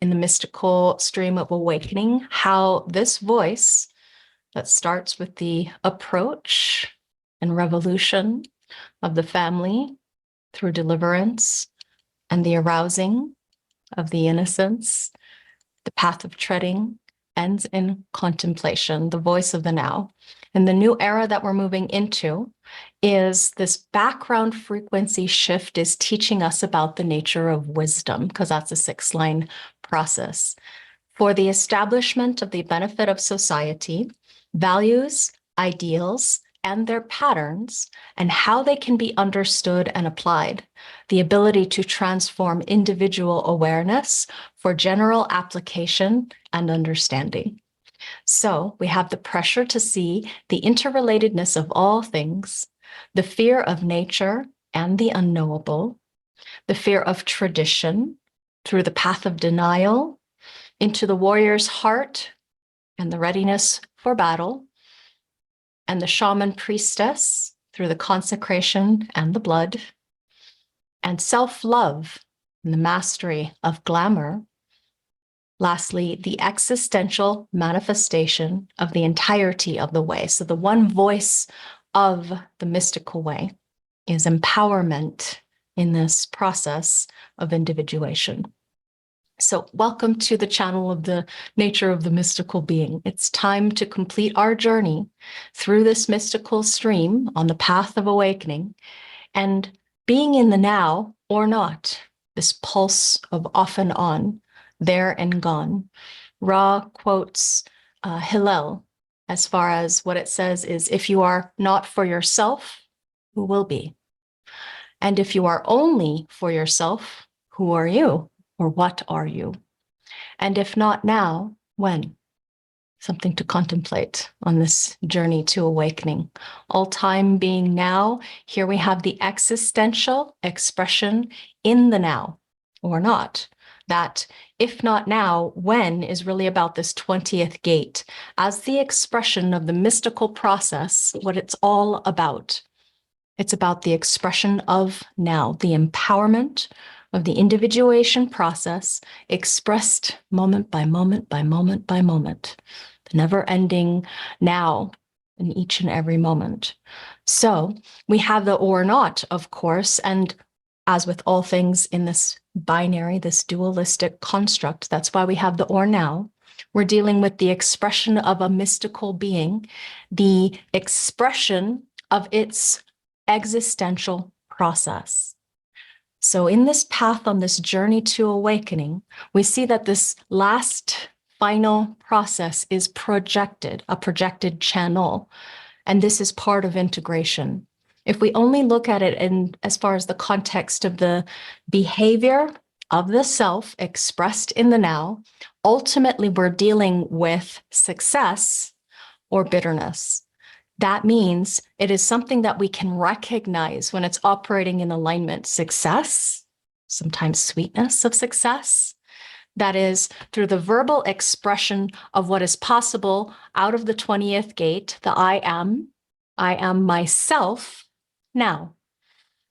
in the mystical stream of awakening, how this voice that starts with the approach and revolution of the family through deliverance and the arousing of the innocence, the path of treading ends in contemplation, the voice of the now. And the new era that we're moving into is this background frequency shift is teaching us about the nature of wisdom, because that's a 6-line process. For the establishment of the benefit of society, values, ideals, and their patterns, and how they can be understood and applied, the ability to transform individual awareness for general application and understanding. So we have the pressure to see the interrelatedness of all things, the fear of nature and the unknowable, the fear of tradition through the path of denial into the warrior's heart and the readiness for battle, and the shaman priestess through the consecration and the blood, and self-love and the mastery of glamour. Lastly, the existential manifestation of the entirety of the way. So the one voice of the mystical way is empowerment in this process of individuation. So welcome to the channel of the nature of the mystical being. It's time to complete our journey through this mystical stream on the path of awakening and being in the now or not, this pulse of off and on, there and gone. Ra quotes Hillel as far as what it says is, if you are not for yourself, who will be? And if you are only for yourself, who are you? Or what are you? And if not now, when? Something to contemplate on this journey to awakening. All time being now, here we have the existential expression in the now, or not. That if not now, when is really about this 20th gate as the expression of the mystical process, what it's all about. It's about the expression of now, the empowerment of the individuation process expressed moment by moment by moment by moment, the never-ending now in each and every moment. So we have the or not, of course, and as with all things in this binary, this dualistic construct, that's why we have the or now. We're dealing with the expression of a mystical being, the expression of its existential process. So in this path, on this journey to awakening, we see that this last final process is projected, a projected channel, and this is part of integration. If we only look at it in as far as the context of the behavior of the self expressed in the now, ultimately we're dealing with success or bitterness. That means it is something that we can recognize when it's operating in alignment. Success, sometimes sweetness of success. That is through the verbal expression of what is possible out of the 20th gate, the I am myself now.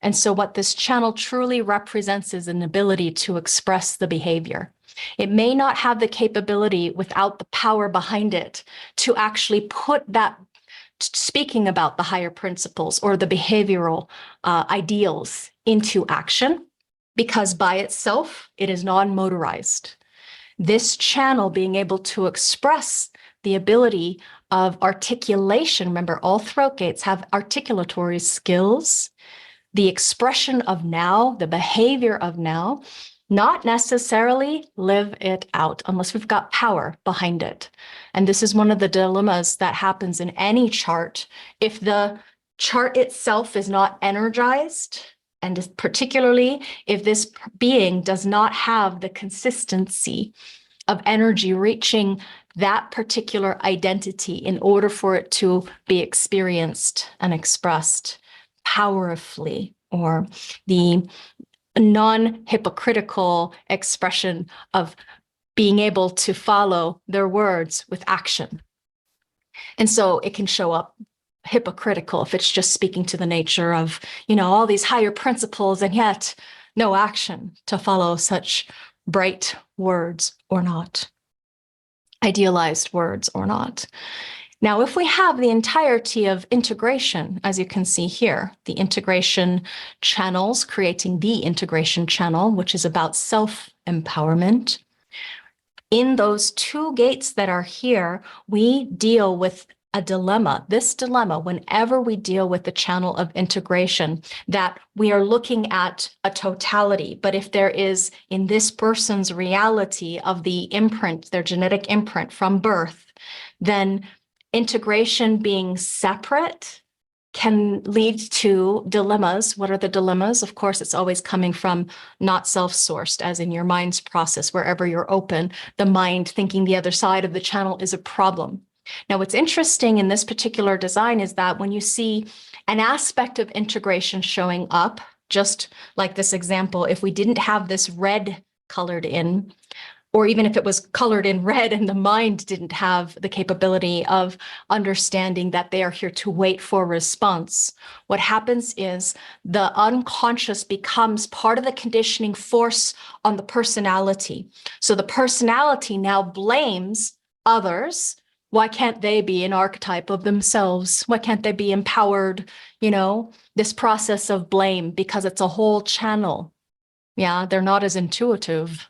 And so what this channel truly represents is an ability to express the behavior. It may not have the capability without the power behind it to actually put that, speaking about the higher principles or the behavioral ideals into action, because by itself, it is non-motorized. This channel being able to express the ability of articulation, remember all throat gates have articulatory skills, the expression of now, the behavior of now, not necessarily live it out unless we've got power behind it. And this is one of the dilemmas that happens in any chart. If the chart itself is not energized, and particularly if this being does not have the consistency of energy reaching that particular identity in order for it to be experienced and expressed powerfully, or the non-hypocritical expression of being able to follow their words with action. And so it can show up hypocritical if it's just speaking to the nature of, all these higher principles and yet no action to follow such bright words or not, idealized words or not. Now, if we have the entirety of integration, as you can see here, the integration channels, creating the integration channel, which is about self-empowerment, in those two gates that are here, we deal with a dilemma, this dilemma, whenever we deal with the channel of integration, that we are looking at a totality. But if there is, in this person's reality of the imprint, their genetic imprint from birth, then integration being separate can lead to dilemmas. What are the dilemmas? Of course, it's always coming from not self-sourced, as in your mind's process, wherever you're open, the mind thinking the other side of the channel is a problem. Now, what's interesting in this particular design is that when you see an aspect of integration showing up, just like this example, if we didn't have this red colored in, or even if it was colored in red and the mind didn't have the capability of understanding that they are here to wait for response, what happens is the unconscious becomes part of the conditioning force on the personality. So the personality now blames others. Why can't they be an archetype of themselves? Why can't they be empowered? This process of blame, because it's a whole channel. Yeah, they're not as intuitive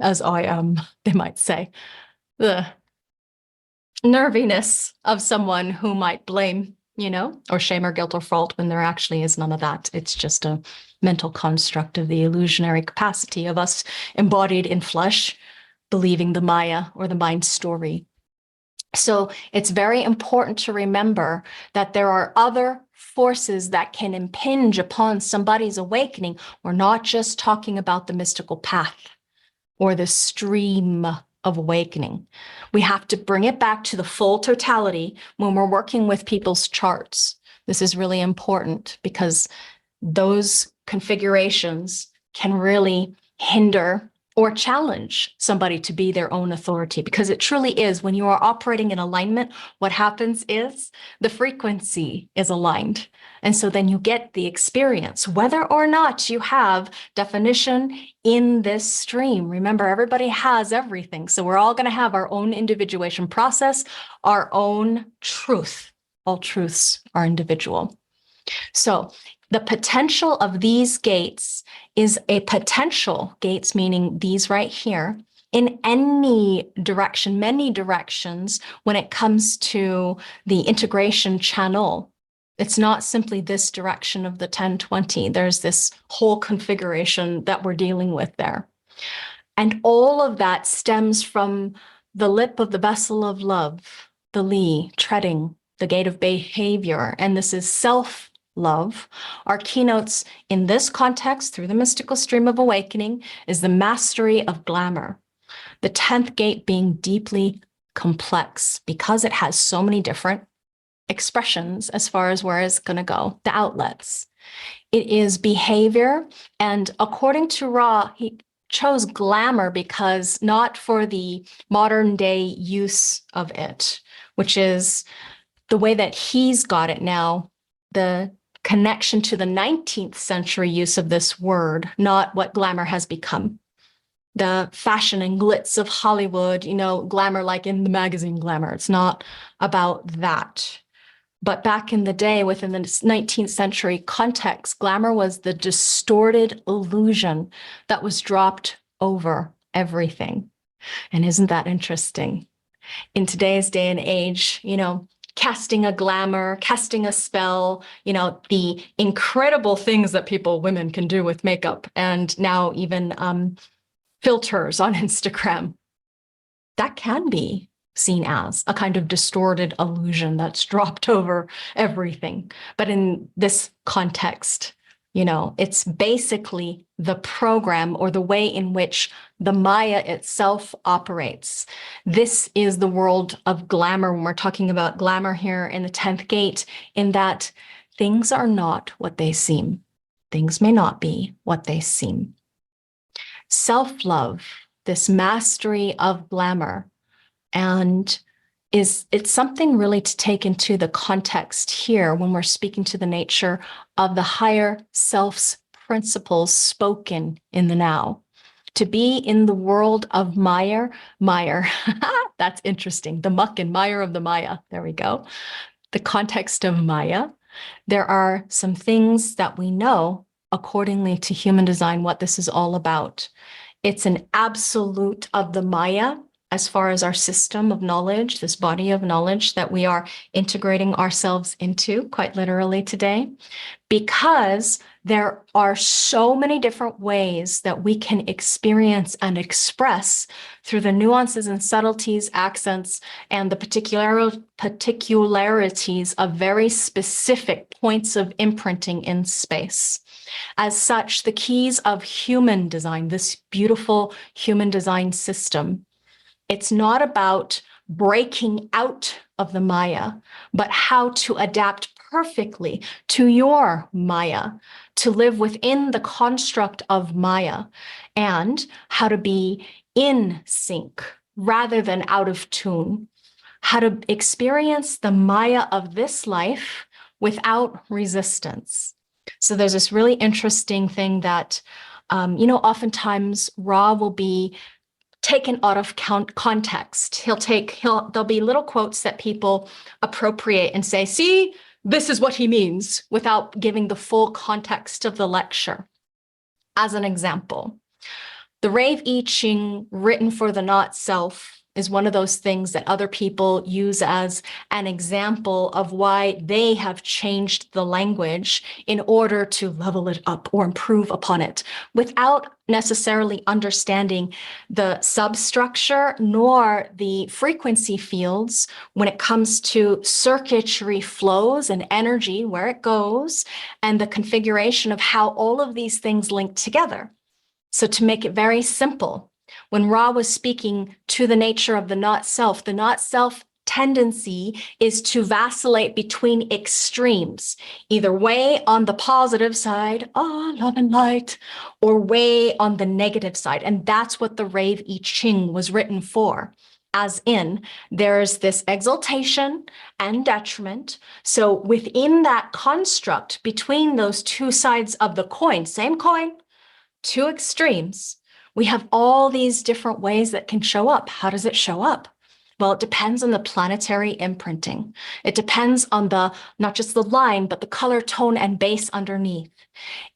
as I am, they might say. The nerviness of someone who might blame, or shame or guilt or fault when there actually is none of that. It's just a mental construct of the illusionary capacity of us embodied in flesh, believing the Maya or the mind story. So it's very important to remember that there are other forces that can impinge upon somebody's awakening. We're not just talking about the mystical path or the stream of awakening. We have to bring it back to the full totality when we're working with people's charts. This is really important because those configurations can really hinder or challenge somebody to be their own authority, because it truly is, when you are operating in alignment, what happens is the frequency is aligned. And so then you get the experience, whether or not you have definition in this stream. Remember, everybody has everything. So we're all going to have our own individuation process, our own truth. All truths are individual. So the potential of these gates is a potential, gates meaning these right here, in any direction, many directions when it comes to the integration channel. It's not simply this direction of the 1020. There's this whole configuration that we're dealing with there. And all of that stems from the lip of the vessel of love, the Li, treading, the gate of behavior. And this is self-love. Our keynotes in this context, through the mystical stream of awakening, is the mastery of glamour. The 10th gate being deeply complex because it has so many different expressions as far as where it's going to go, the outlets. It is behavior. And according to Ra, he chose glamour because not for the modern day use of it, which is the way that he's got it now, the connection to the 19th century use of this word, not what glamour has become. The fashion and glitz of Hollywood, glamour like in the magazine Glamour. It's not about that. But back in the day, within the 19th century context, glamour was the distorted illusion that was dropped over everything. And isn't that interesting? In today's day and age, casting a glamour, casting a spell, the incredible things that women can do with makeup, and now even filters on Instagram, that can be seen as a kind of distorted illusion that's dropped over everything. But in this context, it's basically the program or the way in which the Maya itself operates. This is the world of glamour when we're talking about glamour here in the 10th gate, in that things are not what they seem. Things may not be what they seem. Self-love, this mastery of glamour, and it's something really to take into the context here when we're speaking to the nature of the higher self's principles spoken in the now. To be in the world of Maya, that's interesting. The muck and mire of the Maya. There we go. The context of Maya. There are some things that we know accordingly to human design, what this is all about. It's an absolute of the Maya as far as our system of knowledge, this body of knowledge that we are integrating ourselves into quite literally today, because there are so many different ways that we can experience and express through the nuances and subtleties, accents, and the particularities of very specific points of imprinting in space. As such, the keys of human design, this beautiful human design system, it's not about breaking out of the Maya, but how to adapt perfectly to your Maya, to live within the construct of Maya, and how to be in sync rather than out of tune, how to experience the Maya of this life without resistance. So there's this really interesting thing that, oftentimes Ra will be taken out of context. There'll be little quotes that people appropriate and say, see, this is what he means, without giving the full context of the lecture. As an example, the Rave I Ching written for the not self is one of those things that other people use as an example of why they have changed the language in order to level it up or improve upon it, without necessarily understanding the substructure nor the frequency fields when it comes to circuitry flows and energy, where it goes, and the configuration of how all of these things link together. So to make it very simple, when Ra was speaking to the nature of the not self tendency is to vacillate between extremes, either way on the positive side, love and light, or way on the negative side. And that's what the Rave I Ching was written for. As in, there's this exaltation and detriment. So within that construct, between those two sides of the coin, same coin, two extremes, we have all these different ways that can show up. How does it show up? Well, it depends on the planetary imprinting. It depends on not just the line, but the color, tone, and base underneath.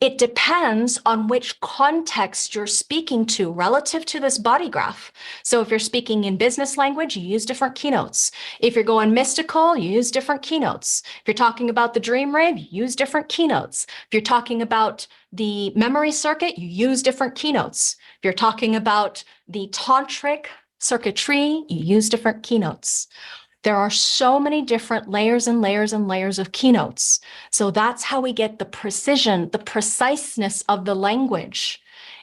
It depends on which context you're speaking to relative to this body graph. So if you're speaking in business language, you use different keynotes. If you're going mystical, you use different keynotes. If you're talking about the dream rave, you use different keynotes. If you're talking about the memory circuit, you use different keynotes. If you're talking about the tantric circuitry, you use different keynotes. There are so many different layers and layers and layers of keynotes. So that's how we get the precision, the preciseness of the language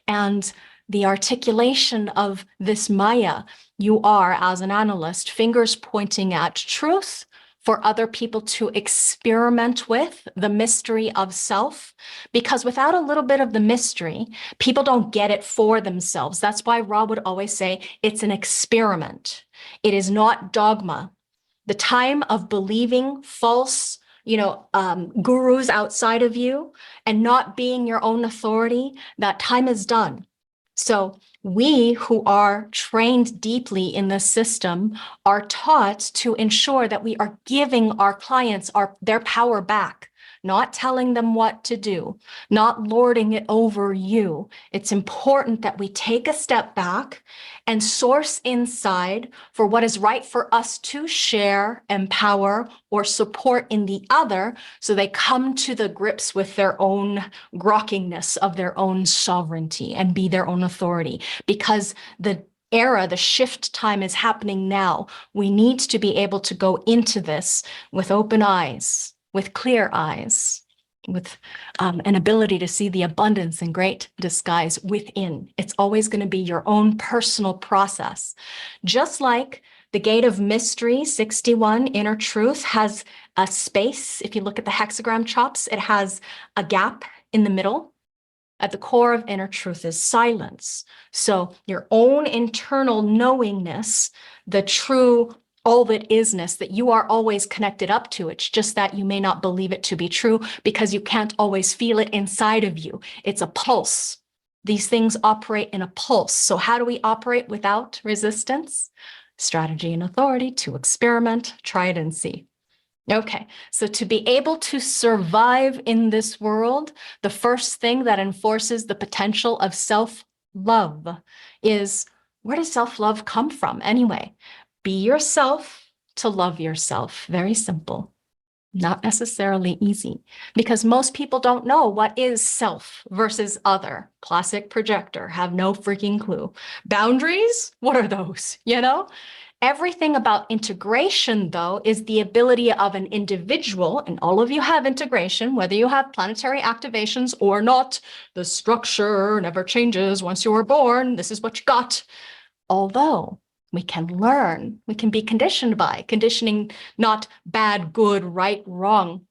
and the articulation of this Maya. You are, as an analyst, fingers pointing at truth for other people to experiment with the mystery of self, because without a little bit of the mystery, people don't get it for themselves. That's why Ra would always say it's an experiment. It is not dogma. The time of believing false, gurus outside of you and not being your own authority, that time is done. So we who are trained deeply in this system are taught to ensure that we are giving our clients their power back, not telling them what to do, not lording it over you. It's important that we take a step back and source inside for what is right for us to share, empower, or support in the other, so they come to the grips with their own grokkingness of their own sovereignty and be their own authority. Because the shift time is happening now. We need to be able to go into this with open eyes, with clear eyes, with an ability to see the abundance and great disguise within. It's always going to be your own personal process. Just like the gate of mystery, 61, inner truth, has a space. If you look at the hexagram chops, it has a gap in the middle. At the core of inner truth is silence. So your own internal knowingness, the true all that isness that you are always connected up to. It's just that you may not believe it to be true because you can't always feel it inside of you. It's a pulse. These things operate in a pulse. So how do we operate without resistance? Strategy and authority, to experiment, try it and see. Okay, so to be able to survive in this world, the first thing that enforces the potential of self-love is, where does self-love come from anyway? Be yourself to love yourself. Very simple. Not necessarily easy, because most people don't know what is self versus other. Classic projector, have no freaking clue. Boundaries? What are those? You know? Everything about integration, though, is the ability of an individual, and all of you have integration, whether you have planetary activations or not. The structure never changes once you were born. This is what you got. Although we can learn, we can be conditioned by conditioning, not bad, good, right, wrong,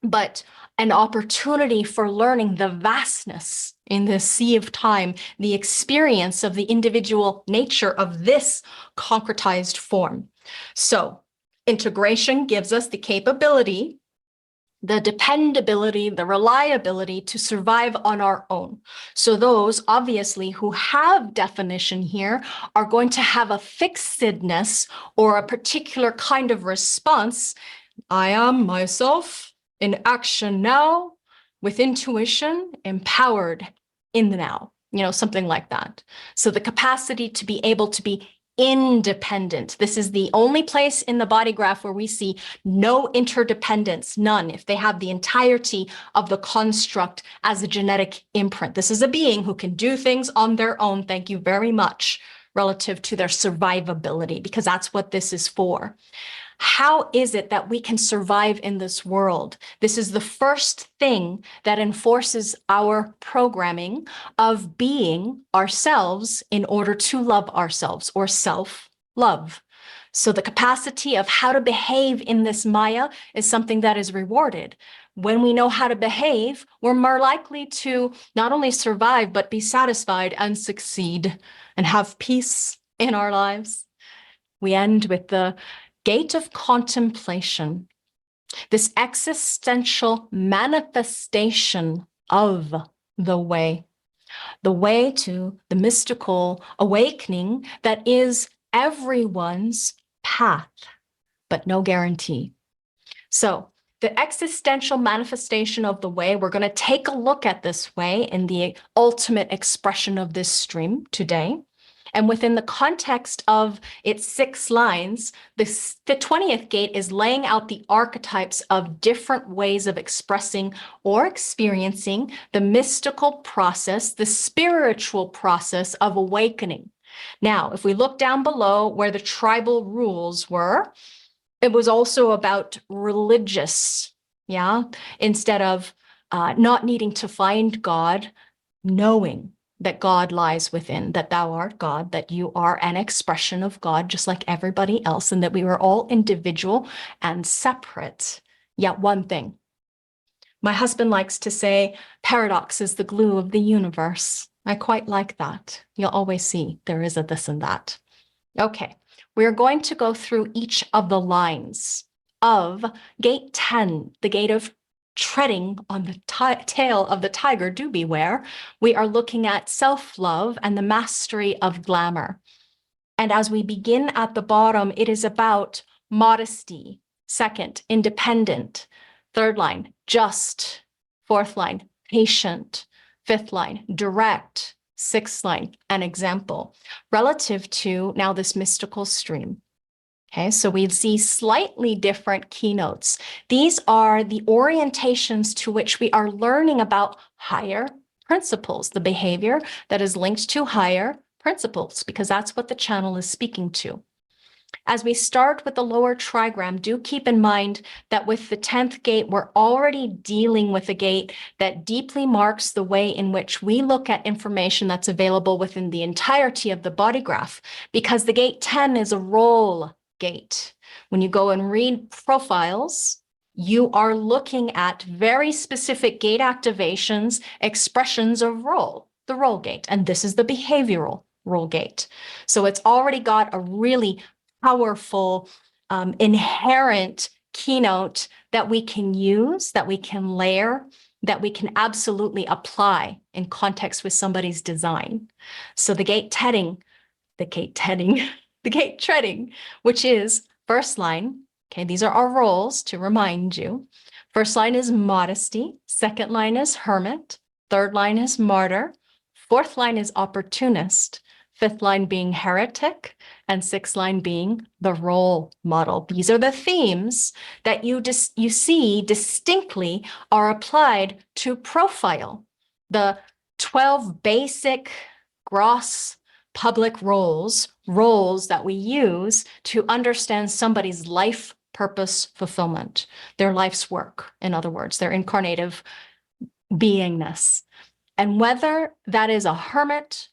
but an opportunity for learning the vastness in the sea of time, the experience of the individual nature of this concretized form. So integration gives us the capability, the dependability, the reliability to survive on our own. So those, obviously, who have definition here are going to have a fixedness or a particular kind of response. I am myself in action now, with intuition, empowered in the now, something like that. So the capacity to be able to be independent. This is the only place in the body graph where we see no interdependence, none, if they have the entirety of the construct as a genetic imprint. This is a being who can do things on their own, thank you very much, relative to their survivability, because that's what this is for. How is it that we can survive in this world? This is the first thing that enforces our programming of being ourselves in order to love ourselves, or self-love. So the capacity of how to behave in this Maya is something that is rewarded. When we know how to behave, we're more likely to not only survive, but be satisfied and succeed and have peace in our lives. We end with the gate of contemplation, this existential manifestation of the way to the mystical awakening that is everyone's path, but no guarantee. So the existential manifestation of the way, we're going to take a look at this way in the ultimate expression of this stream today. And within the context of its 6 lines, the 20th gate is laying out the archetypes of different ways of expressing or experiencing the mystical process, the spiritual process of awakening. Now, if we look down below where the tribal rules were, it was also about religious, instead of not needing to find God, knowing that God lies within, that thou art God, that you are an expression of God, just like everybody else, and that we were all individual and separate, yet one thing. My husband likes to say, paradox is the glue of the universe. I quite like that. You'll always see there is a this and that. Okay, we're going to go through each of the lines of gate 10, the gate of treading on the tail of the tiger, do beware. We are looking at self-love and the mastery of glamour. And as we begin at the bottom, it is about modesty. Second, independent. Third line, just. Fourth line, patient. Fifth line, direct. Sixth line, an example. Relative to now this mystical stream. Okay, so we see slightly different keynotes. These are the orientations to which we are learning about higher principles, the behavior that is linked to higher principles, because that's what the channel is speaking to. As we start with the lower trigram, do keep in mind that with the 10th gate, we're already dealing with a gate that deeply marks the way in which we look at information that's available within the entirety of the body graph, because the gate 10 is a role gate. When you go and read profiles, you are looking at very specific gate activations, expressions of role, the role gate, and this is the behavioral role gate. So it's already got a really powerful, inherent keynote that we can use, that we can layer that we can absolutely apply in context with somebody's design. So the gate treading, which is first line. Okay, these are our roles to remind you. First line is Modesty. Second line is Hermit. Third line is Martyr. Fourth line is Opportunist. Fifth line being Heretic. And sixth line being the Role Model. These are the themes that you see distinctly are applied to profile. The 12 basic gross public roles that we use to understand somebody's life purpose fulfillment, their life's work, in other words, their incarnative beingness. And whether that is a hermit,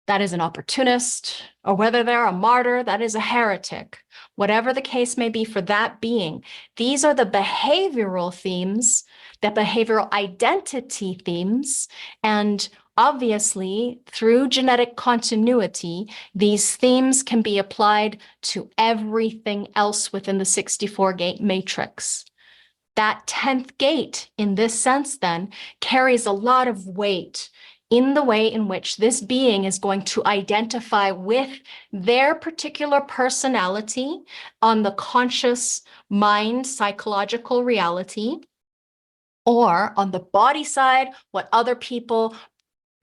that is an opportunist, or whether they're a martyr, that is a heretic, whatever the case may be for that being, these are the behavioral themes, the behavioral identity themes, and obviously, through genetic continuity, these themes can be applied to everything else within the 64-gate matrix. That 10th gate, in this sense, then, carries a lot of weight in the way in which this being is going to identify with their particular personality on the conscious mind psychological reality, or on the body side, what other people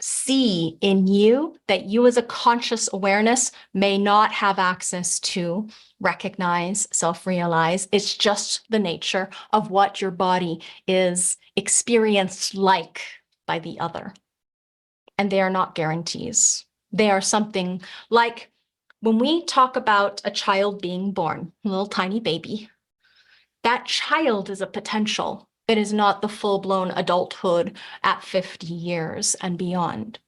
see in you that you as a conscious awareness may not have access to, recognize, self-realize. It's just the nature of what your body is experienced like by the other. And they are not guarantees. They are something like when we talk about a child being born, a little tiny baby, that child is a potential. It is not the full-blown adulthood at 50 years and beyond.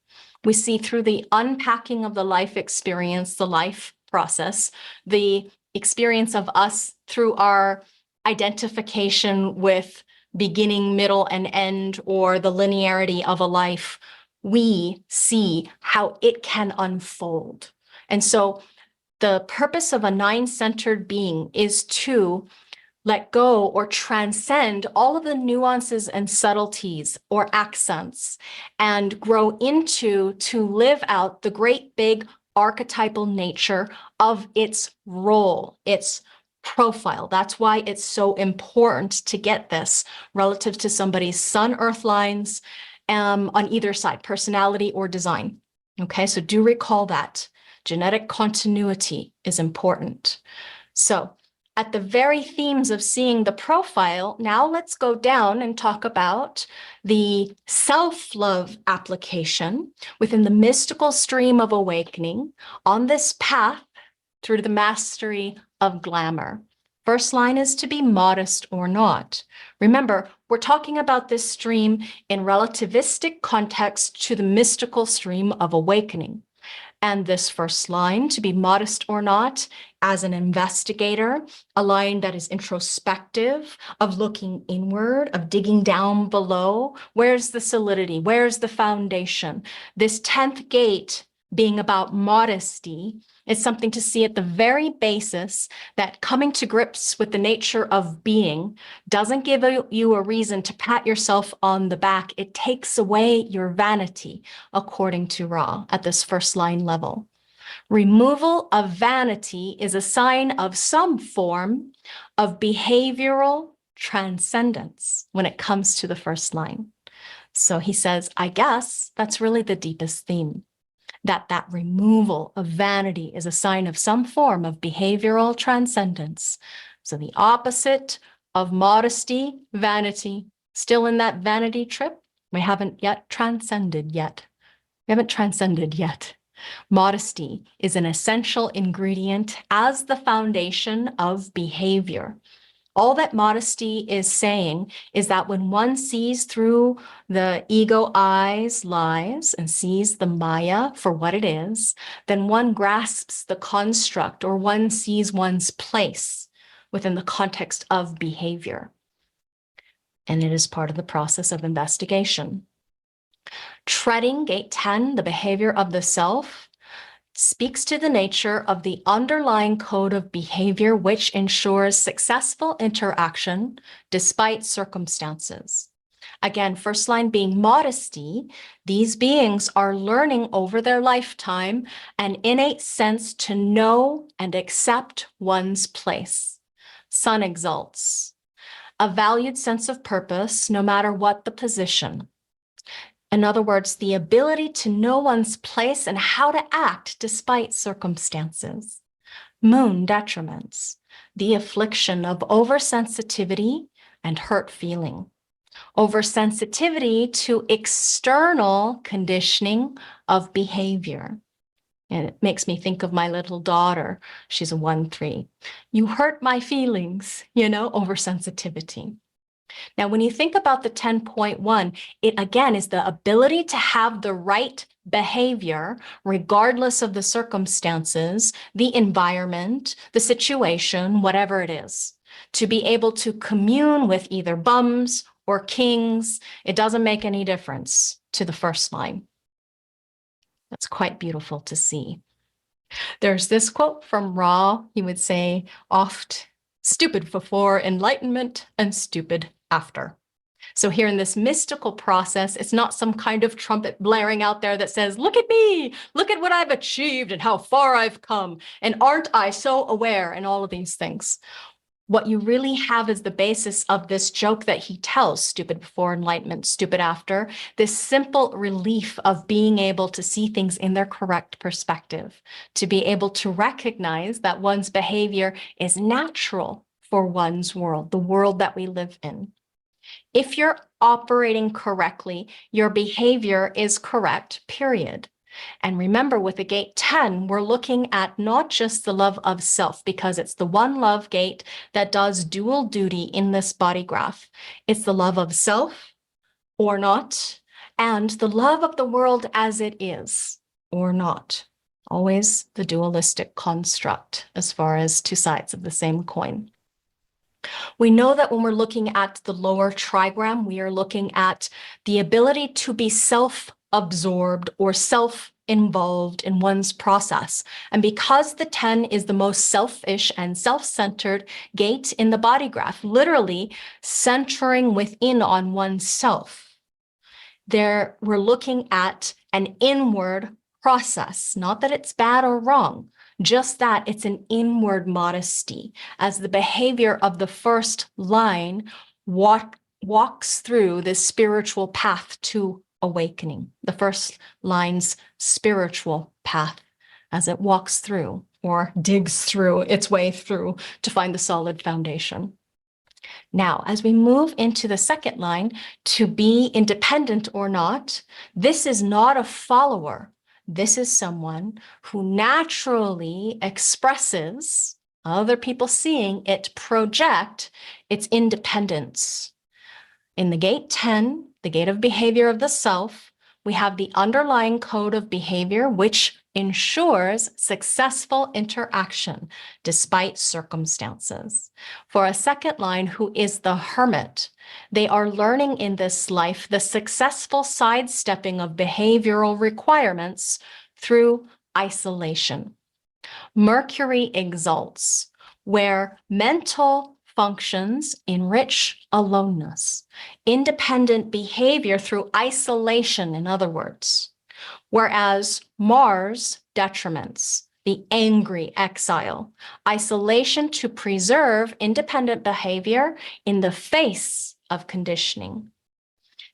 We see through the unpacking of the life experience, the life process, the experience of us through our identification with beginning, middle, and end, or the linearity of a life, we see how it can unfold. And so the purpose of a nine-centered being is to let go or transcend all of the nuances and subtleties or accents and grow into, to live out the great big archetypal nature of its role, its profile. That's why it's so important to get this relative to somebody's sun earth lines on either side, personality or design. Okay, so do recall that genetic continuity is important. So at the very themes of seeing the profile, now let's go down and talk about the self-love application within the mystical stream of awakening on this path through the mastery of glamour. First line is to be modest or not. Remember, we're talking about this stream in relativistic context to the mystical stream of awakening. And this first line, to be modest or not, as an investigator, a line that is introspective, of looking inward, of digging down below. Where's the solidity? Where's the foundation? This 10th gate being about modesty is something to see at the very basis that coming to grips with the nature of being doesn't give you a reason to pat yourself on the back. It takes away your vanity, according to Ra, at this first line level. Removal of vanity is a sign of some form of behavioral transcendence when it comes to the first line. So he says, I guess that's really the deepest theme. That removal of vanity is a sign of some form of behavioral transcendence. So the opposite of modesty, vanity, still in that vanity trip, we haven't yet transcended yet. We haven't transcended yet. Modesty is an essential ingredient as the foundation of behavior. All that modesty is saying is that when one sees through the ego eyes lies and sees the Maya for what it is, then one grasps the construct, or one sees one's place within the context of behavior. And it is part of the process of investigation. Treading gate 10, the behavior of the self, speaks to the nature of the underlying code of behavior which ensures successful interaction despite circumstances. Again, first line being modesty. These beings are learning over their lifetime an innate sense to know and accept one's place. Sun exalts. A valued sense of purpose, no matter what the position. In other words, the ability to know one's place and how to act despite circumstances. Moon detriments, the affliction of oversensitivity and hurt feeling. Oversensitivity to external conditioning of behavior. And it makes me think of my little daughter. She's a 1-3. You hurt my feelings, oversensitivity. Now, when you think about the 10.1, it again is the ability to have the right behavior, regardless of the circumstances, the environment, the situation, whatever it is, to be able to commune with either bums or kings. It doesn't make any difference to the first line. That's quite beautiful to see. There's this quote from Ra. He would say, oft, stupid before enlightenment and stupid after. So here in this mystical process, it's not some kind of trumpet blaring out there that says, look at me, look at what I've achieved and how far I've come. And aren't I so aware and all of these things. What you really have is the basis of this joke that he tells, stupid before enlightenment, stupid after, this simple relief of being able to see things in their correct perspective, to be able to recognize that one's behavior is natural for one's world, the world that we live in. If you're operating correctly, your behavior is correct, period. And remember, with the gate 10, we're looking at not just the love of self, because it's the one love gate that does dual duty in this body graph. It's the love of self or not, and the love of the world as it is or not. Always the dualistic construct as far as two sides of the same coin. We know that when we're looking at the lower trigram, we are looking at the ability to be self-absorbed or self-involved in one's process. And because the 10 is the most selfish and self-centered gate in the body graph, literally centering within on oneself, we're looking at an inward process, not that it's bad or wrong, just that it's an inward modesty, as the behavior of the first line walks through this spiritual path to awakening, the first line's spiritual path as it walks through or digs through its way through to find the solid foundation. Now, as we move into the second line, to be independent or not, this is not a follower. This is someone who naturally expresses, other people seeing it project, its independence. In the gate 10, the gate of behavior of the self, we have the underlying code of behavior, which ensures successful interaction despite circumstances. For a second line, who is the hermit, they are learning in this life the successful sidestepping of behavioral requirements through isolation. Mercury exalts, where mental functions enrich aloneness, independent behavior through isolation, in other words, whereas Mars detriments, the angry exile, isolation to preserve independent behavior in the face of conditioning.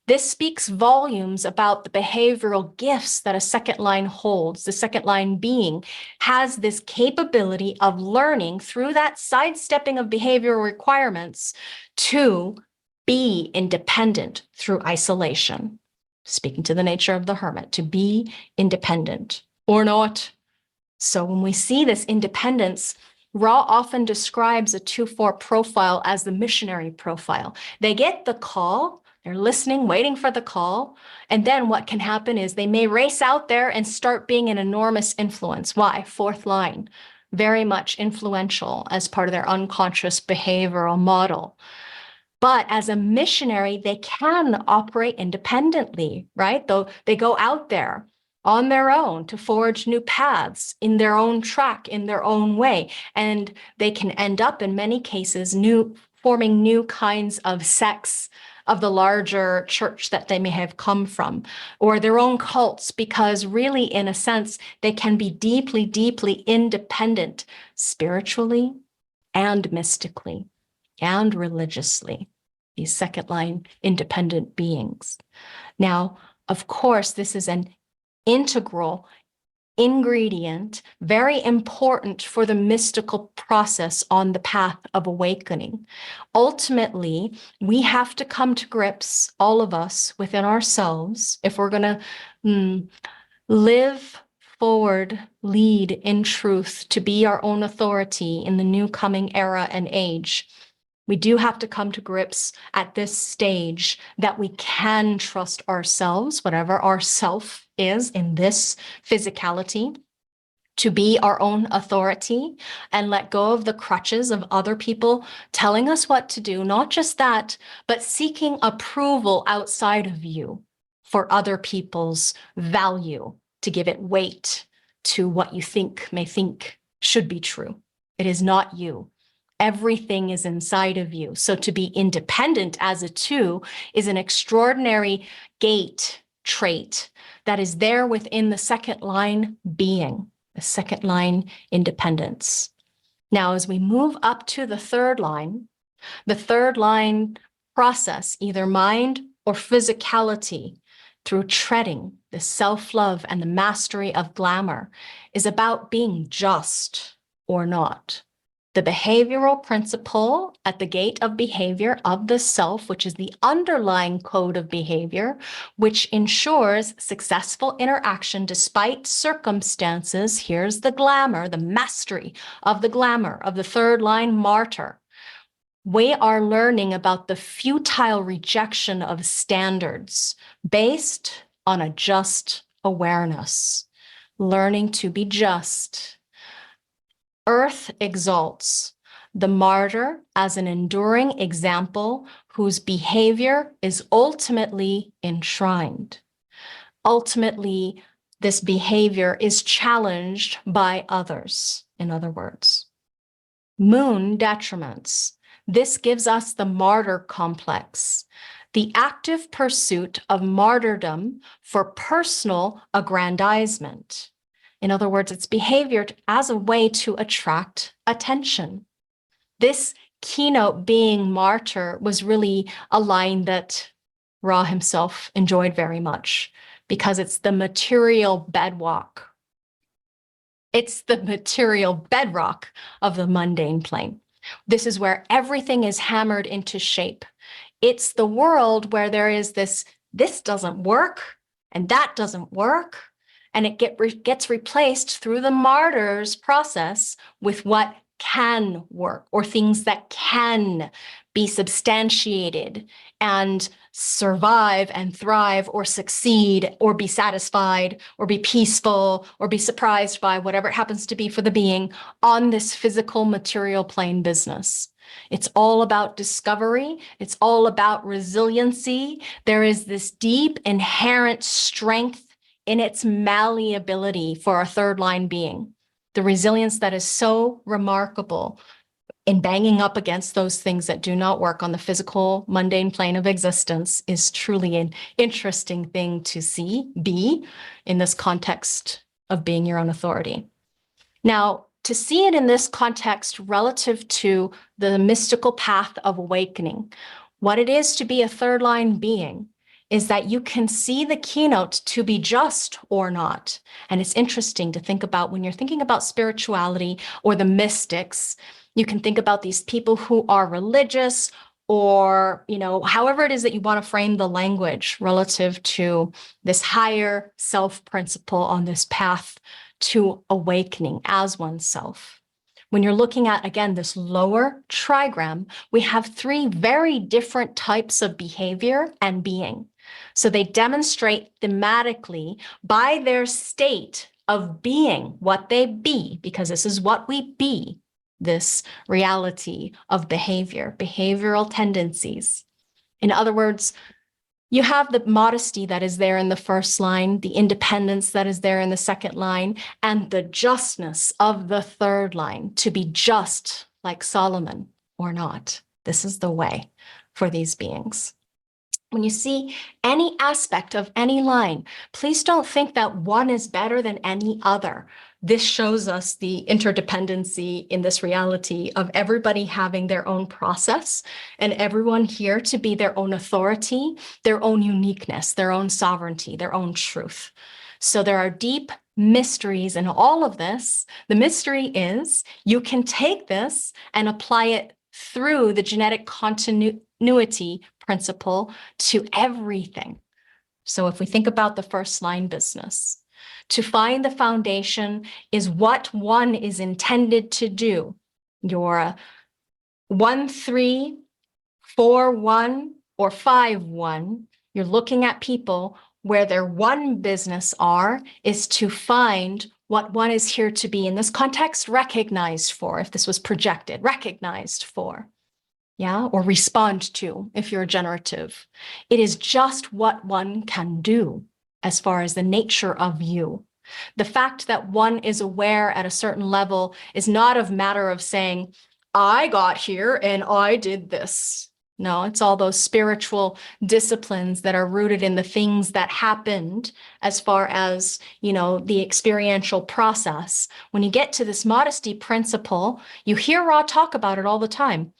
This speaks volumes about the behavioral gifts that a second line holds. The second line being has this capability of learning through that sidestepping of behavioral requirements to be independent through isolation. Speaking to the nature of the hermit, to be independent or not. So when we see this independence, Ra often describes a 2-4 profile as the missionary profile. They get the call, they're listening, waiting for the call, and then what can happen is they may race out there and start being an enormous influence. Why? Fourth line, very much influential as part of their unconscious behavioral model. But as a missionary, they can operate independently, right? Though they go out there on their own to forge new paths in their own track, in their own way. And they can end up, in many cases, forming new kinds of sects, of the larger church that they may have come from, or their own cults, because really, in a sense, they can be deeply, deeply independent spiritually and mystically and religiously, these second line independent beings. Now, of course, this is an integral ingredient, very important for the mystical process on the path of awakening. Ultimately, we have to come to grips, all of us, within ourselves, if we're going to live forward, lead in truth, to be our own authority in the new coming era and age. We do have to come to grips at this stage that we can trust ourselves, whatever our self is in this physicality, to be our own authority and let go of the crutches of other people telling us what to do. Not just that, but seeking approval outside of you for other people's value, to give it weight to what you may think should be true. It is not you. Everything is inside of you. So to be independent as a two is an extraordinary gate trait that is there within the second line being, the second line independence. Now, as we move up to the third line process, either mind or physicality, through treading, the self-love and the mastery of glamour, is about being just or not. The behavioral principle at the gate of behavior of the self, which is the underlying code of behavior, which ensures successful interaction despite circumstances. Here's the glamour, the mastery of the glamour of the third line martyr. We are learning about the futile rejection of standards based on a just awareness, learning to be just. Earth exalts the martyr as an enduring example whose behavior is ultimately enshrined. Ultimately, this behavior is challenged by others, in other words. Moon detriments. This gives us the martyr complex, the active pursuit of martyrdom for personal aggrandizement. In other words, it's behavior as a way to attract attention. This keynote being martyr was really a line that Ra himself enjoyed very much because it's the material bedrock. It's the material bedrock of the mundane plane. This is where everything is hammered into shape. It's the world where there is this doesn't work and that doesn't work. And it gets replaced through the martyr's process with what can work, or things that can be substantiated and survive and thrive or succeed or be satisfied or be peaceful or be surprised by whatever it happens to be for the being on this physical material plane business. It's all about discovery. It's all about resiliency. There is this deep inherent strength in its malleability for our third line being, the resilience that is so remarkable in banging up against those things that do not work on the physical, mundane plane of existence is truly an interesting thing to be in this context of being your own authority. Now, to see it in this context relative to the mystical path of awakening, what it is to be a third line being is that you can see the keynote to be just or not. And it's interesting to think about when you're thinking about spirituality or the mystics, you can think about these people who are religious or, however it is that you want to frame the language relative to this higher self principle on this path to awakening as oneself. When you're looking at, again, this lower trigram, we have three very different types of behavior and being. So they demonstrate thematically by their state of being what they be, because this is what we be, this reality of behavior, behavioral tendencies. In other words, you have the modesty that is there in the first line, the independence that is there in the second line, and the justness of the third line, to be just like Solomon or not. This is the way for these beings. When you see any aspect of any line, please don't think that one is better than any other. This shows us the interdependency in this reality of everybody having their own process and everyone here to be their own authority, their own uniqueness, their own sovereignty, their own truth. So there are deep mysteries in all of this. The mystery is you can take this and apply it through the genetic continuity principle to everything. So if we think about the first line business, to find the foundation is what one is intended to do. Your 1-3, 4-1, or 5-1, you're looking at people where their one business is to find what one is here to be in this context recognized for, if this was projected, recognized for. Yeah, or respond to if you're generative. It is just what one can do as far as the nature of you. The fact that one is aware at a certain level is not a matter of saying, I got here and I did this. No, it's all those spiritual disciplines that are rooted in the things that happened as far as, the experiential process. When you get to this modesty principle, you hear Ra talk about it all the time.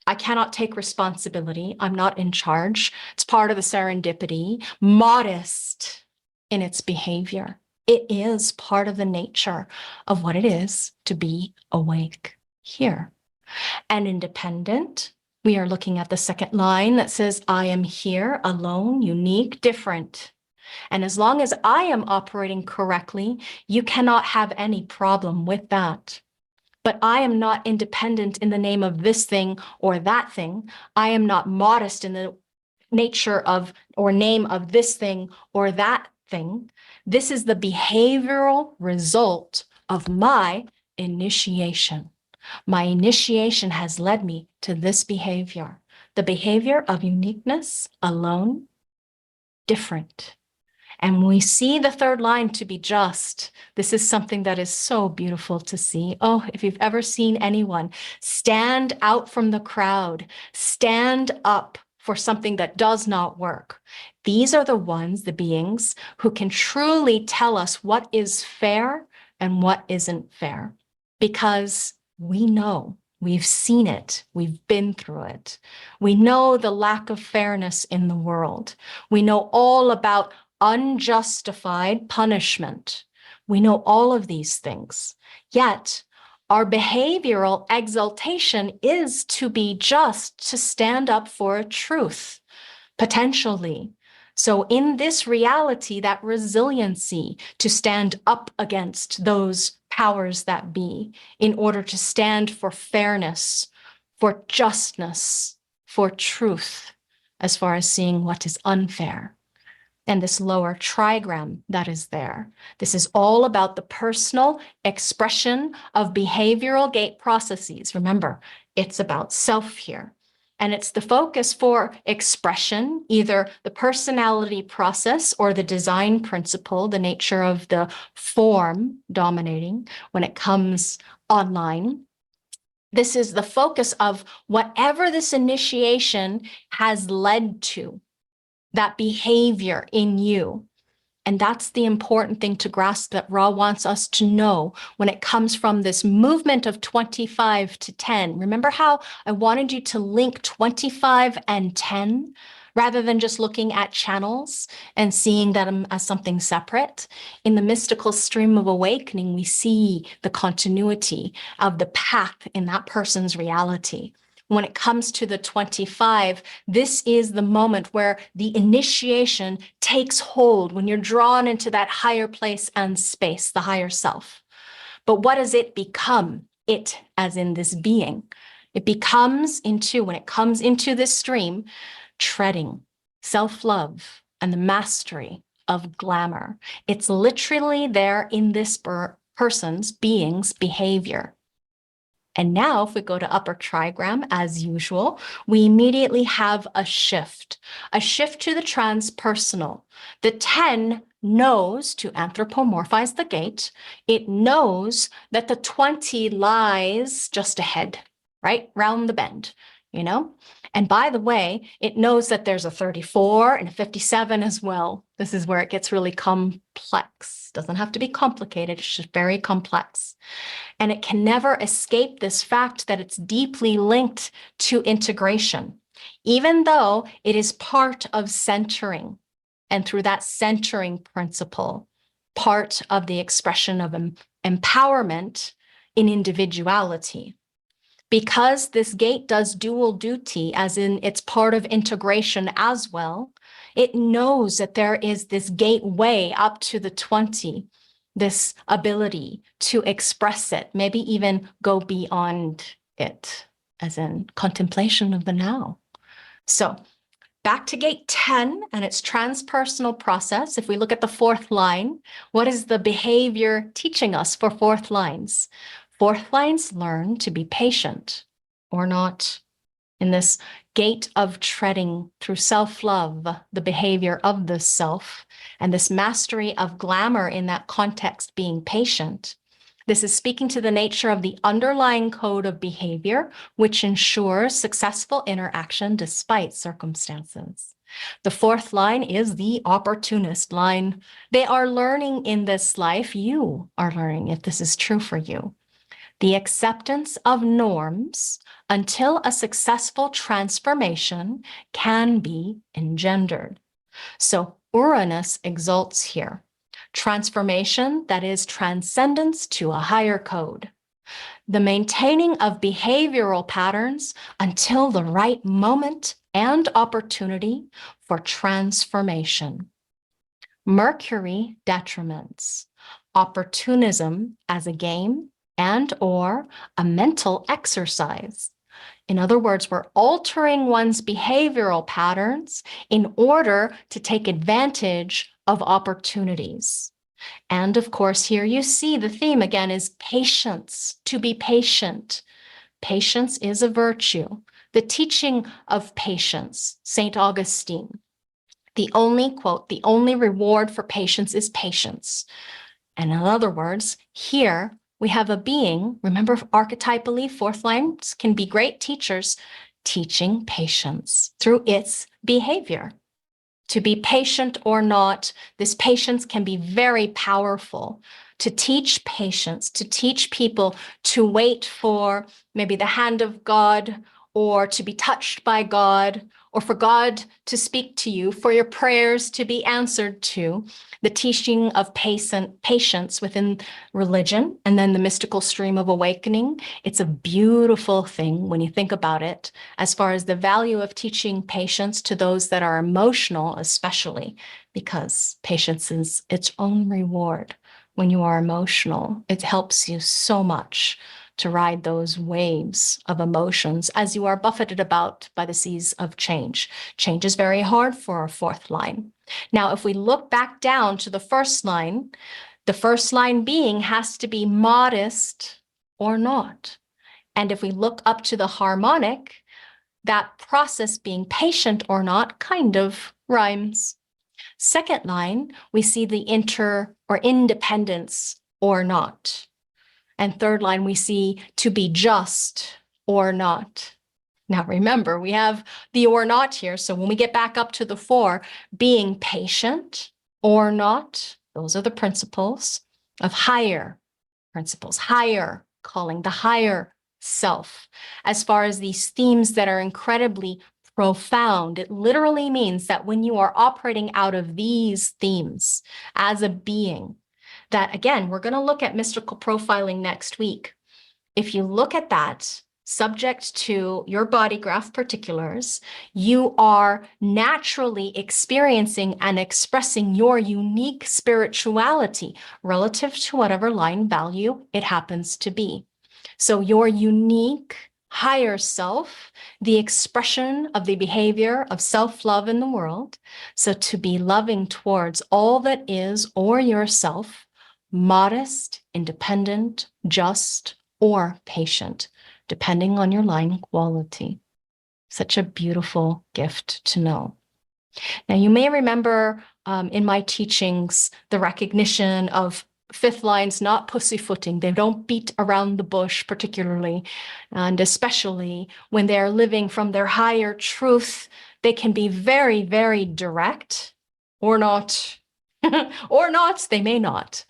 I cannot take responsibility. I'm not in charge. It's part of the serendipity. Modest in its behavior. It is part of the nature of what it is to be awake here. And independent, we are looking at the second line that says, I am here, alone, unique, different. And as long as I am operating correctly, you cannot have any problem with that. But I am not independent in the name of this thing or that thing. I am not modest in the nature of or name of this thing or that thing. This is the behavioral result of my initiation. My initiation has led me to this behavior, the behavior of uniqueness, alone, different. And when we see the third line to be just, this is something that is so beautiful to see. Oh, if you've ever seen anyone stand out from the crowd, stand up for something that does not work, these are the ones, the beings, who can truly tell us what is fair and what isn't fair. Because we know, we've seen it, we've been through it. We know the lack of fairness in the world. We know all about unjustified punishment. We know all of these things. Yet, our behavioral exaltation is to be just, to stand up for a truth, potentially. So in this reality, that resiliency to stand up against those powers that be in order to stand for fairness, for justness, for truth, as far as seeing what is unfair. And this lower trigram that is there. This is all about the personal expression of behavioral gate processes. Remember, it's about self here. And it's the focus for expression, either the personality process or the design principle, the nature of the form dominating when it comes online. This is the focus of whatever this initiation has led to, that behavior in you. And that's the important thing to grasp that Ra wants us to know when it comes from this movement of 25 to 10. Remember how I wanted you to link 25 and 10 rather than just looking at channels and seeing them as something separate? In the mystical stream of awakening, we see the continuity of the path in that person's reality. When it comes to the 25, this is the moment where the initiation takes hold, when you're drawn into that higher place and space, the higher self. But what does it become? It, as in this being. It becomes into, when it comes into this stream, treading, self-love, and the mastery of glamour. It's literally there in this person's, being's behavior. And now if we go to upper trigram, as usual, we immediately have a shift to the transpersonal. The 10 knows, to anthropomorphize the gate, it knows that the 20 lies just ahead, right? Round the bend. you know? And by the way, it knows that there's a 34 and a 57 as well. This is where it gets really complex. Doesn't have to be complicated, it's just very complex. And it can never escape this fact that it's deeply linked to integration, even though it is part of centering. And through that centering principle, part of the expression of empowerment in individuality. Because this gate does dual duty, as in it's part of integration as well, it knows that there is this gateway up to the 20, this ability to express it, maybe even go beyond it, as in contemplation of the now. So back to gate 10 and its transpersonal process. If we look at the fourth line, what is the behavior teaching us for fourth lines? Fourth lines learn to be patient or not. In this gate of treading through self-love, the behavior of the self, and this mastery of glamour in that context being patient. This is speaking to the nature of the underlying code of behavior, which ensures successful interaction despite circumstances. The fourth line is the opportunist line. They are learning in this life, you are learning if this is true for you, the acceptance of norms until a successful transformation can be engendered. So Uranus exalts here. Transformation, that is transcendence to a higher code. The maintaining of behavioral patterns until the right moment and opportunity for transformation. Mercury detriments. Opportunism as a game and or a mental exercise. In other words, we're altering one's behavioral patterns in order to take advantage of opportunities. And of course, here you see the theme again is patience, to be patient. Patience is a virtue. The teaching of patience, St. Augustine, the only quote, the only reward for patience is patience. And in other words, here we have a being, remember archetypally, fourth lines can be great teachers, teaching patience through its behavior. To be patient or not, this patience can be very powerful. To teach patience, to teach people to wait for maybe the hand of God, or to be touched by God, or for God to speak to you, for your prayers to be answered to, the teaching of patience within religion, and then the mystical stream of awakening. It's a beautiful thing when you think about it, as far as the value of teaching patience to those that are emotional, especially, because patience is its own reward. When you are emotional, it helps you so much to ride those waves of emotions as you are buffeted about by the seas of change. Change is very hard for our fourth line. Now, if we look back down to the first line, the first line being has to be modest or not. And if we look up to the harmonic, that process being patient or not kind of rhymes. Second line, we see the inter or independence or not. And third line, we see to be just or not. Now remember, we have the or not here. So when we get back up to the 4, being patient or not, those are the principles of higher principles, higher calling, the higher self. As far as these themes that are incredibly profound, it literally means that when you are operating out of these themes as a being, that again, we're going to look at mystical profiling next week. If you look at that, subject to your body graph particulars, you are naturally experiencing and expressing your unique spirituality relative to whatever line value it happens to be. So your unique higher self, the expression of the behavior of self-love in the world. So to be loving towards all that is or yourself, modest, independent, just, or patient, depending on your line quality. Such a beautiful gift to know. Now, you may remember in my teachings, the recognition of fifth line's not pussyfooting. They don't beat around the bush particularly, and especially when they're living from their higher truth, they can be very, very direct or not, or not, they may not.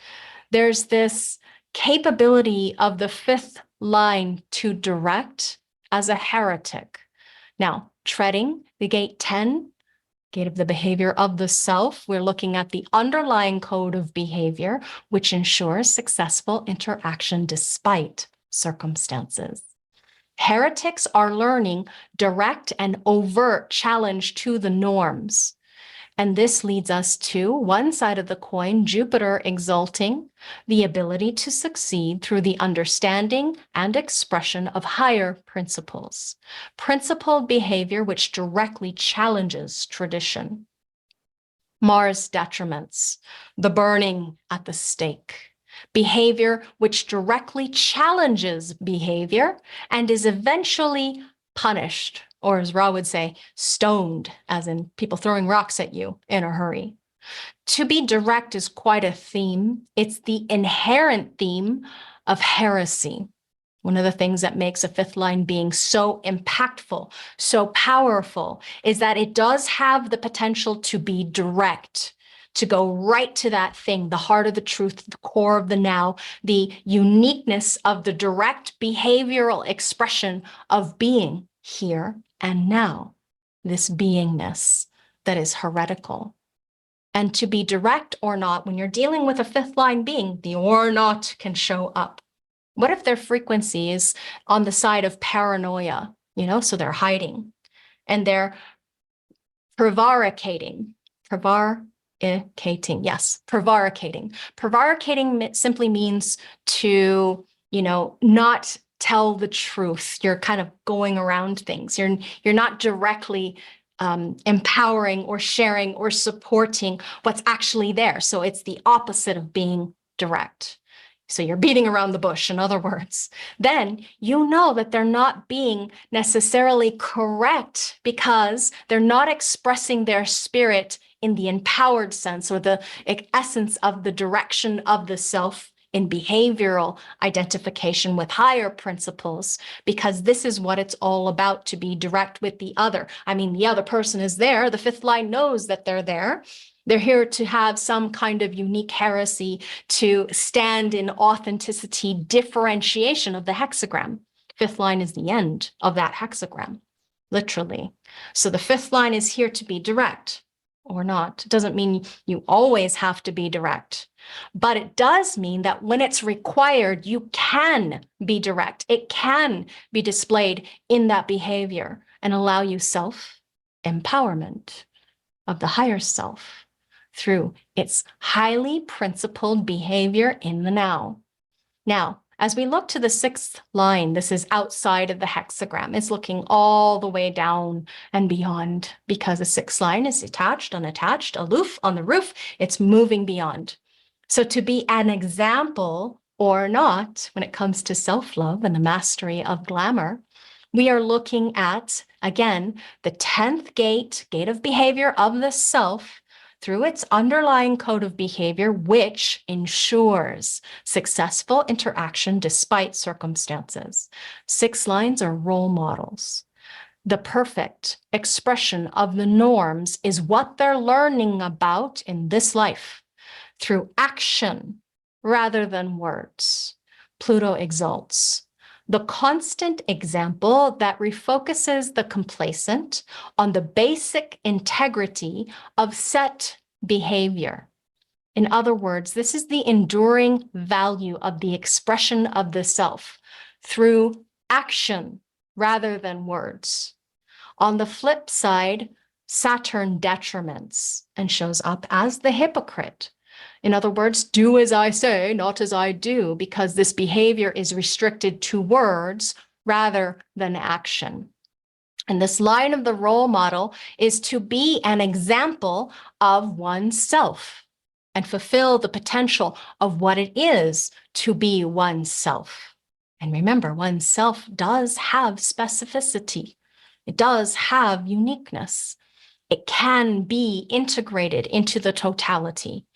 There's this capability of the fifth line to direct as a heretic. Now, treading the gate 10, gate of the behavior of the self, we're looking at the underlying code of behavior, which ensures successful interaction despite circumstances. Heretics are learning direct and overt challenge to the norms. And this leads us to one side of the coin, Jupiter exalting the ability to succeed through the understanding and expression of higher principles, principled behavior which directly challenges tradition. Mars detriments, the burning at the stake, behavior which directly challenges behavior and is eventually punished, or as Ra would say, stoned, as in people throwing rocks at you in a hurry. To be direct is quite a theme. It's the inherent theme of heresy. One of the things that makes a fifth line being so impactful, so powerful, is that it does have the potential to be direct, to go right to that thing, the heart of the truth, the core of the now, the uniqueness of the direct behavioral expression of being here and now, this beingness that is heretical. And to be direct or not, when you're dealing with a fifth line being, the or not can show up. What if their frequency is on the side of paranoia, so they're hiding and they're prevaricating. Prevaricating simply means to, not tell the truth. You're kind of going around things. You're not directly empowering or sharing or supporting what's actually there. So it's the opposite of being direct. So you're beating around the bush, in other words. Then you know that they're not being necessarily correct because they're not expressing their spirit in the empowered sense or the essence of the direction of the self in behavioral identification with higher principles, because this is what it's all about, to be direct with the other. I mean, the other person is there. The fifth line knows that they're there. They're here to have some kind of unique heresy, to stand in authenticity, differentiation of the hexagram. Fifth line is the end of that hexagram, literally. So the fifth line is here to be direct or not. It doesn't mean you always have to be direct, but it does mean that when it's required, you can be direct. It can be displayed in that behavior and allow you self-empowerment of the higher self through its highly principled behavior in the now. Now, as we look to the sixth line, this is outside of the hexagram. It's looking all the way down and beyond, because the sixth line is attached, unattached, aloof, on the roof. It's moving beyond. So to be an example or not, when it comes to self-love and the mastery of glamour, we are looking at, again, the 10th gate of behavior of the self, through its underlying code of behavior, which ensures successful interaction despite circumstances. 6 lines are role models. The perfect expression of the norms is what they're learning about in this life through action rather than words. Pluto exalts. The constant example that refocuses the complacent on the basic integrity of set behavior. In other words, this is the enduring value of the expression of the self through action rather than words. On the flip side, Saturn detriments and shows up as the hypocrite. In other words, do as I say, not as I do, because this behavior is restricted to words rather than action. And this line of the role model is to be an example of oneself and fulfill the potential of what it is to be oneself. And remember, oneself does have specificity. It does have uniqueness. It can be integrated into the totality.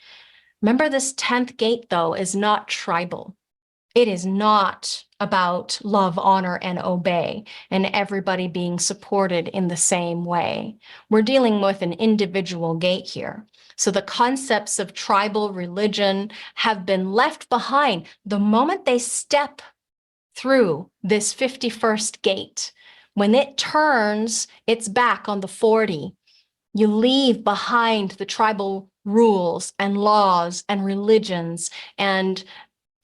Remember, this 10th gate, though, is not tribal. It is not about love, honor, and obey, and everybody being supported in the same way. We're dealing with an individual gate here. So the concepts of tribal religion have been left behind the moment they step through this 51st gate. When it turns its back on the 40, you leave behind the tribal rules and laws and religions and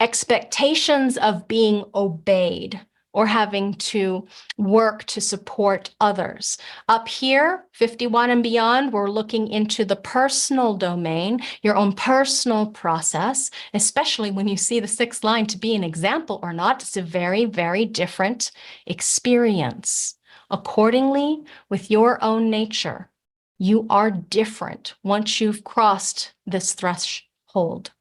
expectations of being obeyed or having to work to support others. Up here, 51 and beyond, we're looking into the personal domain, your own personal process, especially when you see the 6th line to be an example or not. It's a very, very different experience. Accordingly, with your own nature, you are different once you've crossed this threshold.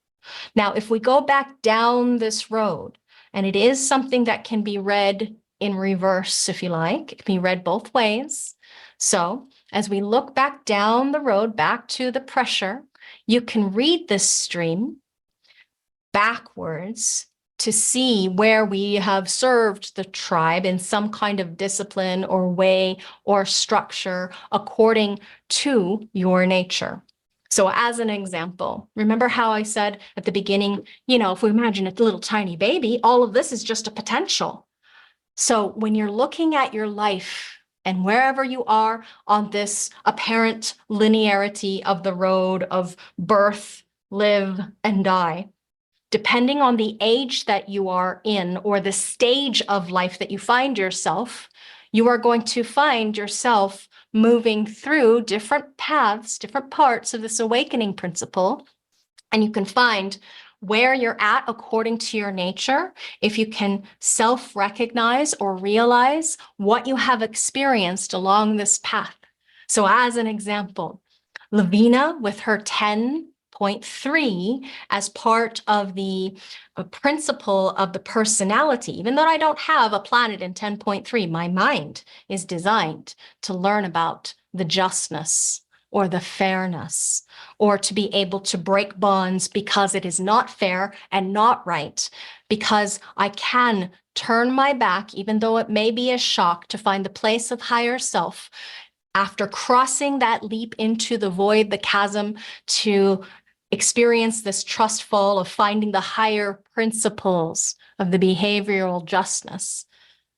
Now, if we go back down this road, and it is something that can be read in reverse, if you like, it can be read both ways. So as we look back down the road, back to the pressure, you can read this stream backwards to see where we have served the tribe in some kind of discipline or way or structure according to your nature. So as an example, remember how I said at the beginning, if we imagine a little tiny baby, all of this is just a potential. So when you're looking at your life and wherever you are on this apparent linearity of the road of birth, live, and die, depending on the age that you are in or the stage of life that you find yourself, you are going to find yourself moving through different paths, different parts of this awakening principle. And you can find where you're at according to your nature, if you can self-recognize or realize what you have experienced along this path. So as an example, Laveena with her 10.3 as part of the principle of the personality, even though I don't have a planet in 10.3, my mind is designed to learn about the justness or the fairness, or to be able to break bonds because it is not fair and not right, because I can turn my back, even though it may be a shock, to find the place of higher self after crossing that leap into the void, the chasm, to experience this trust fall of finding the higher principles of the behavioral justness.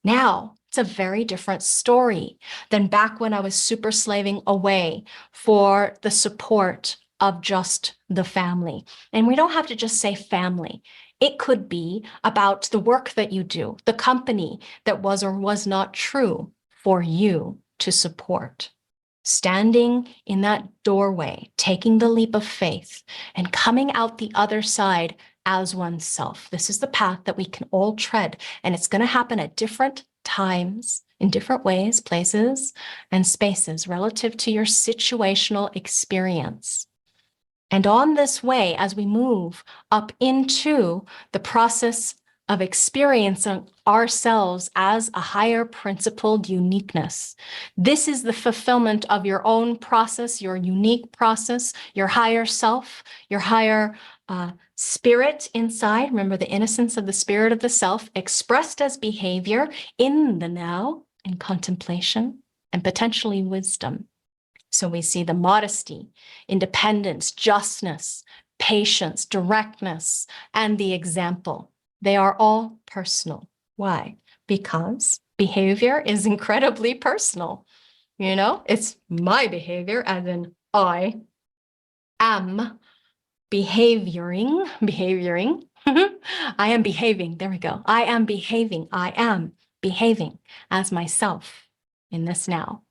Now, it's a very different story than back when I was super slaving away for the support of just the family. And we don't have to just say family. It could be about the work that you do, the company that was or was not true for you to support. Standing in that doorway, taking the leap of faith, and coming out the other side as oneself. This is the path that we can all tread, and it's going to happen at different times, in different ways, places, and spaces relative to your situational experience. And on this way, as we move up into the process of experiencing ourselves as a higher principled uniqueness, this is the fulfillment of your own process, your unique process, your higher self, your higher spirit inside. Remember the innocence of the spirit of the self expressed as behavior in the now, in contemplation, and potentially wisdom. So we see the modesty, independence, justness, patience, directness, and the example. They are all personal. Why? Because behavior is incredibly personal. It's my behavior, as in I am behavioring. I am behaving. There we go. I am behaving as myself in this now.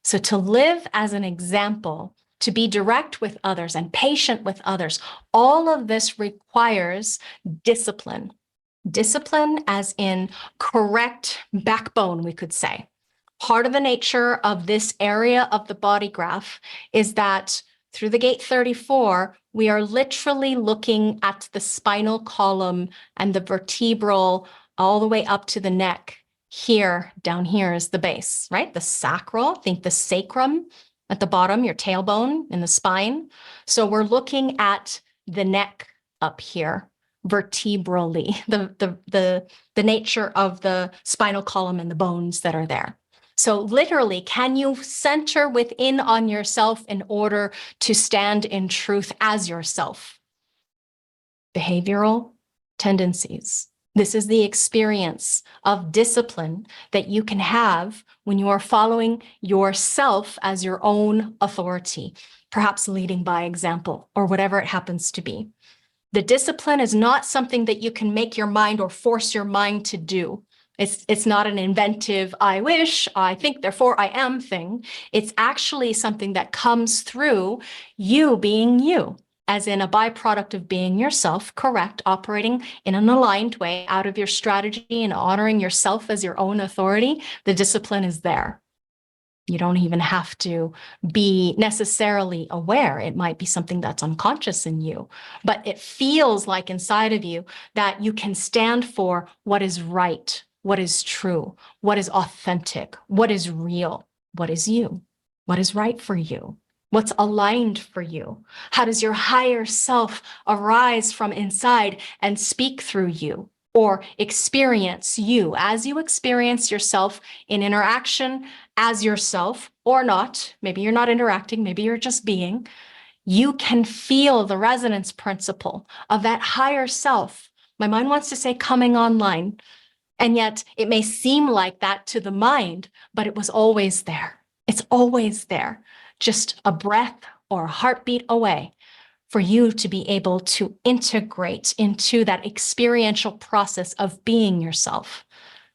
So to live as an example, to be direct with others and patient with others, all of this requires discipline. Discipline as in correct backbone, we could say. Part of the nature of this area of the body graph is that through the gate 34, we are literally looking at the spinal column and the vertebral all the way up to the neck. Here, down here is the base, right? The sacral, think the sacrum at the bottom, your tailbone in the spine. So we're looking at the neck up here, vertebrally, the nature of the spinal column and the bones that are there. So literally, can you center within on yourself in order to stand in truth as yourself? Behavioral tendencies. This is the experience of discipline that you can have when you are following yourself as your own authority, perhaps leading by example or whatever it happens to be. The discipline is not something that you can make your mind or force your mind to do. It's not an inventive, I wish, I think, therefore I am thing. It's actually something that comes through you being you, as in a byproduct of being yourself, correct, operating in an aligned way out of your strategy and honoring yourself as your own authority. The discipline is there. You don't even have to be necessarily aware. It might be something that's unconscious in you, but it feels like inside of you that you can stand for what is right, what is true, what is authentic, what is real, what is you, what is right for you, what's aligned for you. How does your higher self arise from inside and speak through you? Or experience you as you experience yourself in interaction as yourself or not. Maybe you're not interacting, maybe you're just being. You can feel the resonance principle of that higher self. My mind wants to say coming online, and yet it may seem like that to the mind, but it was always there. It's always there, just a breath or a heartbeat away, for you to be able to integrate into that experiential process of being yourself,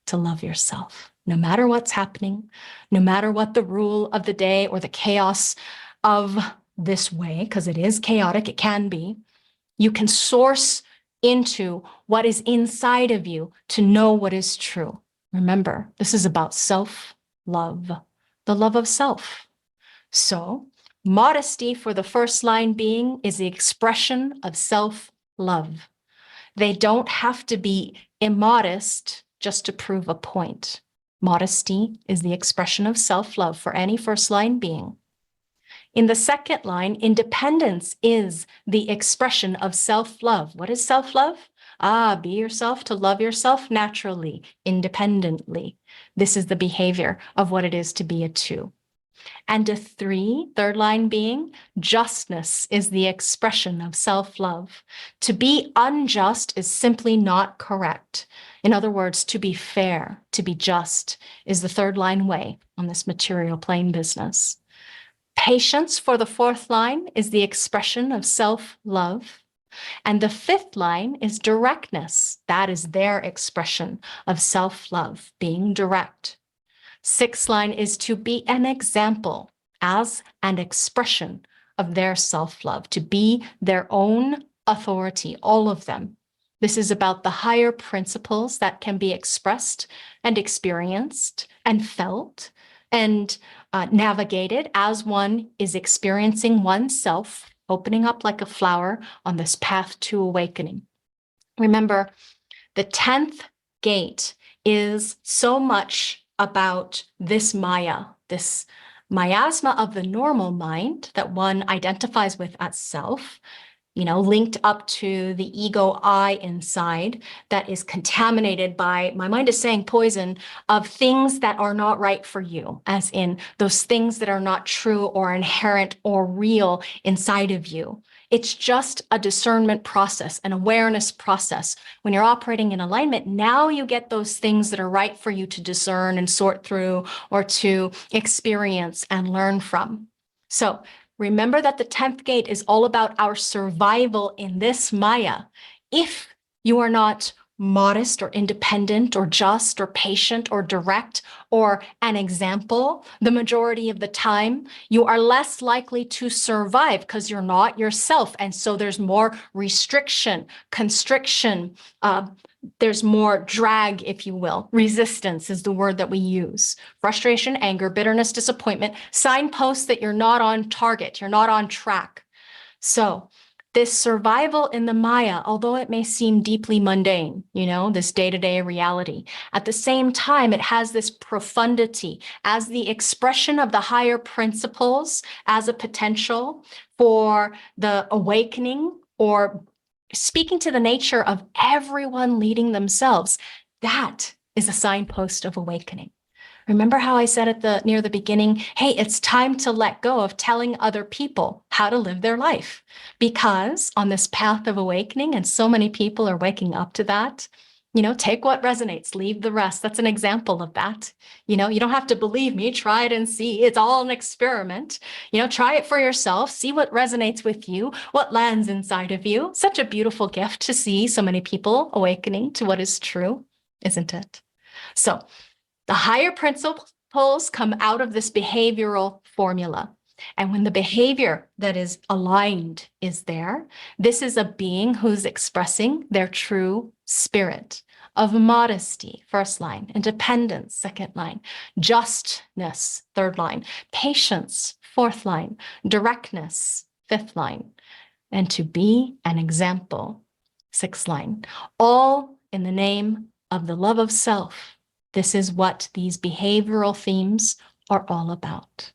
to love yourself, no matter what's happening, no matter what the rule of the day or the chaos of this way, because it is chaotic, it can be. You can source into what is inside of you to know what is true. Remember, this is about self-love, the love of self. So, modesty for the first line being is the expression of self-love. They don't have to be immodest just to prove a point. Modesty is the expression of self-love for any first line being. In the second line, independence is the expression of self-love. What is self-love? Be yourself, to love yourself naturally, independently. This is the behavior of what it is to be a two. And a three, third line being, justness is the expression of self-love. To be unjust is simply not correct. In other words, to be fair, to be just, is the third line way on this material plane business. Patience for the fourth line is the expression of self-love. And the fifth line is directness. That is their expression of self-love, being direct. Sixth line is to be an example as an expression of their self-love, to be their own authority, all of them. This is about the higher principles that can be expressed and experienced and felt and navigated as one is experiencing oneself, opening up like a flower on this path to awakening. Remember, the 10th gate is so much about this Maya, this miasma of the normal mind that one identifies with as self, linked up to the ego I inside that is contaminated by, my mind is saying poison, of things that are not right for you, as in those things that are not true or inherent or real inside of you. It's just a discernment process, an awareness process. When you're operating in alignment, now you get those things that are right for you to discern and sort through or to experience and learn from. So remember that the 10th gate is all about our survival in this Maya. If you are not modest or independent or just or patient or direct or an example, the majority of the time, you are less likely to survive because you're not yourself. And so there's more restriction, constriction, there's more drag, if you will. Resistance is the word that we use. Frustration, anger, bitterness, disappointment, signposts that you're not on target, you're not on track. So this survival in the Maya, although it may seem deeply mundane, this day-to-day reality, at the same time, it has this profundity as the expression of the higher principles, as a potential for the awakening or speaking to the nature of everyone leading themselves, that is a signpost of awakening. Remember how I said near the beginning, hey, it's time to let go of telling other people how to live their life. Because on this path of awakening, and so many people are waking up to that, take what resonates, leave the rest. That's an example of that. You don't have to believe me, try it and see. It's all an experiment. Try it for yourself, see what resonates with you, what lands inside of you. Such a beautiful gift to see so many people awakening to what is true, isn't it? So the higher principles come out of this behavioral formula. And when the behavior that is aligned is there, this is a being who's expressing their true spirit of modesty, first line, independence, second line, justness, third line, patience, fourth line, directness, fifth line, and to be an example, sixth line, all in the name of the love of self. This is what these behavioral themes are all about.